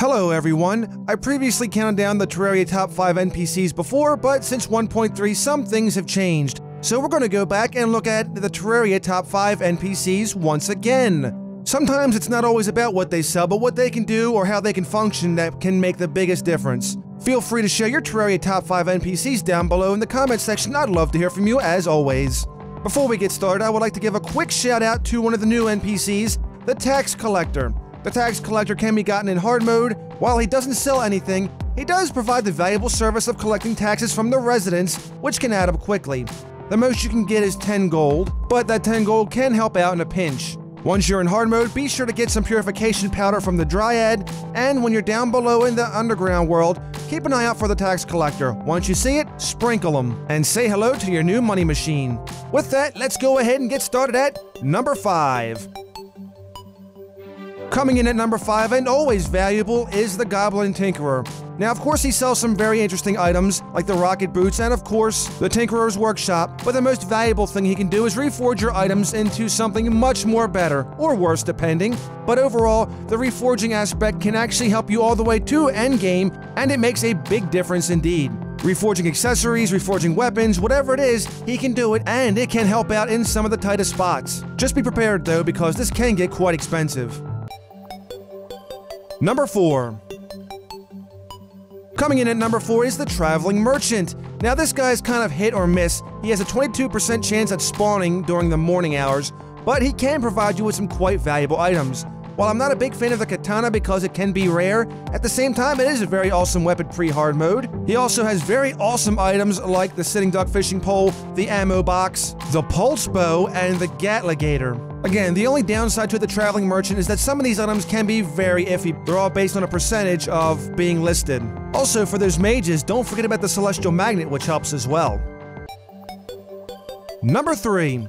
Hello everyone! I previously counted down the Terraria top 5 NPCs before, but since 1.3 some things have changed. So we're going to go back and look at the Terraria top 5 NPCs once again. Sometimes it's not always about what they sell, but what they can do or how they can function that can make the biggest difference. Feel free to share your Terraria top 5 NPCs down below in the comments section. I'd love to hear from you as always. Before we get started, I would like to give a quick shout out to one of the new NPCs, the Tax Collector. The Tax Collector can be gotten in hard mode. While he doesn't sell anything, he does provide the valuable service of collecting taxes from the residents, which can add up quickly. The most you can get is 10 gold, but that 10 gold can help out in a pinch. Once you're in hard mode, be sure to get some purification powder from the Dryad, and when you're down below in the underground world, keep an eye out for the Tax Collector. Once you see it, sprinkle them, and say hello to your new money machine. With that, let's go ahead and get started at number 5. Coming in at number 5, and always valuable, is the Goblin Tinkerer. Now, of course, he sells some very interesting items, like the rocket boots and, of course, the Tinkerer's Workshop, but the most valuable thing he can do is reforge your items into something much more better, or worse, depending. But overall, the reforging aspect can actually help you all the way to endgame, and it makes a big difference indeed. Reforging accessories, reforging weapons, whatever it is, he can do it, and it can help out in some of the tightest spots. Just be prepared, though, because this can get quite expensive. Number 4. Coming in at number 4 is the Traveling Merchant. Now this guy's kind of hit or miss. He has a 22% chance at spawning during the morning hours, but he can provide you with some quite valuable items. While I'm not a big fan of the katana because it can be rare, at the same time it is a very awesome weapon pre-hard mode. He also has very awesome items like the sitting duck fishing pole, the ammo box, the pulse bow, and the gatligator. Again, the only downside to the Traveling Merchant is that some of these items can be very iffy. They're all based on a percentage of being listed. Also, for those mages, don't forget about the Celestial Magnet, which helps as well. Number 3.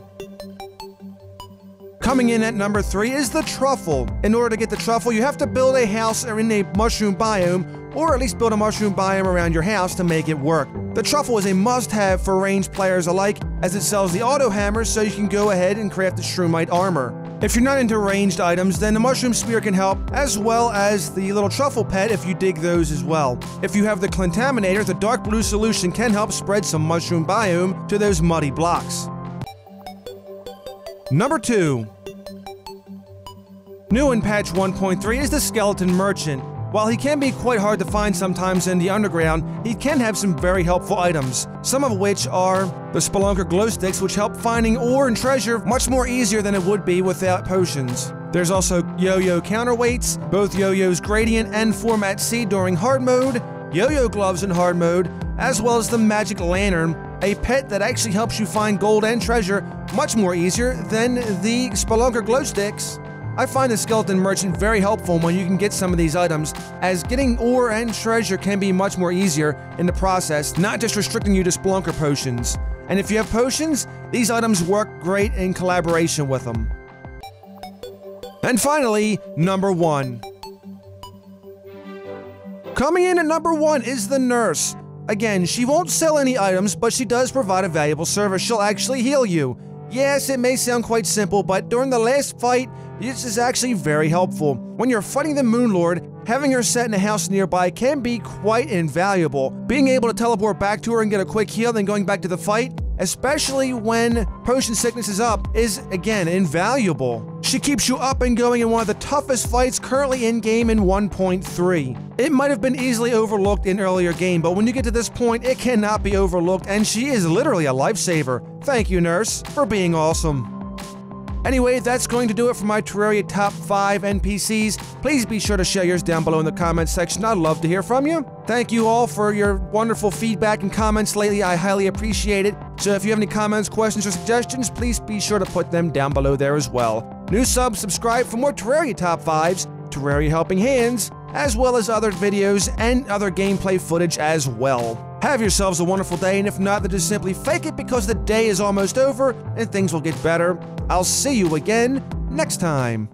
Coming in at number 3 is the Truffle. In order to get the Truffle, you have to build a house in a mushroom biome, or at least build a mushroom biome around your house to make it work. The Truffle is a must-have for ranged players alike, as it sells the auto hammers so you can go ahead and craft the shroomite armor. If you're not into ranged items, then the mushroom spear can help, as well as the little truffle pet if you dig those as well. If you have the Clintaminator, the dark blue solution can help spread some mushroom biome to those muddy blocks. Number 2. New in patch 1.3 is the Skeleton Merchant. While he can be quite hard to find sometimes in the underground, he can have some very helpful items, some of which are the Spelunker glow sticks, which help finding ore and treasure much more easier than it would be without potions. There's also yo-yo counterweights, both yo-yos gradient and format C during hard mode, yo-yo gloves in hard mode, as well as the magic lantern, a pet that actually helps you find gold and treasure much more easier than the Spelunker glow sticks. I find the Skeleton Merchant very helpful when you can get some of these items, as getting ore and treasure can be much more easier in the process, not just restricting you to Spelunker potions. And if you have potions, these items work great in collaboration with them. And finally, number 1. Coming in at number 1 is the Nurse. Again, she won't sell any items, but she does provide a valuable service. She'll actually heal you. Yes, it may sound quite simple, but during the last fight, this is actually very helpful. When you're fighting the Moon Lord, having her set in a house nearby can be quite invaluable. Being able to teleport back to her and get a quick heal, then going back to the fight, especially when potion sickness is up, is again invaluable. She keeps you up and going in one of the toughest fights currently in-game in 1.3. It might have been easily overlooked in earlier game, but when you get to this point, it cannot be overlooked, and she is literally a lifesaver. Thank you, Nurse, for being awesome. Anyway, that's going to do it for my Terraria top 5 NPCs. Please be sure to share yours down below in the comments section. I'd love to hear from you. Thank you all for your wonderful feedback and comments lately. I highly appreciate it. So if you have any comments, questions, or suggestions, please be sure to put them down below there as well. New subs, subscribe for more Terraria top 5s, Terraria Helping Hands, as well as other videos and other gameplay footage as well. Have yourselves a wonderful day, and if not, then just simply fake it because the day is almost over and things will get better. I'll see you again next time.